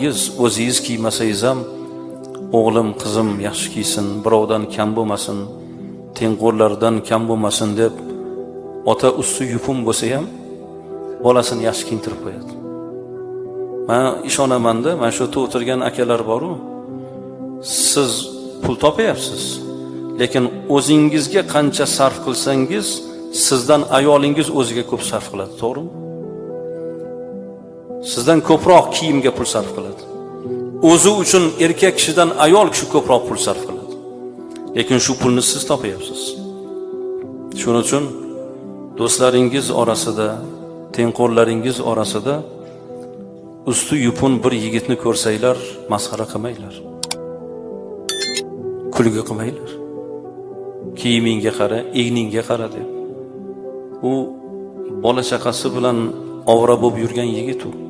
O'zingiz kiymasangiz ham o'g'lim, qizim yaxshi kiysin, birovdan kam bo'lmasin, tengqurlardan kam bo'lmasin deb ota usti yupun bo'lsa ham bolasini yaxshi kiyintirib qo'yadi. Men ishonaman-da, mana shu yerda o'tirgan akalar bor-ku, siz pul topyapsiz, lekin o'zingizga qancha sarf qilsangiz, sizdan ayolingiz o'ziga ko'p sarf qiladi, to'g'rimi? Sizdan ko'proq kiyimga pul sarf qiladi. O'zi uchun erkak kishidan ayol kishi ko'proq pul sarf qiladi. Lekin shu pulni siz topyapsiz. Shuning uchun do'stlaringiz orasida, tengqurlaringiz orasida usti yupun bir yigitni ko'rsanglar, masxara qilmanglar. Kulgi qilmanglar. Kiyimingga qara, egningga qara deb. U bola chaqasi bilan ovra bo'lib yurgan yigit u.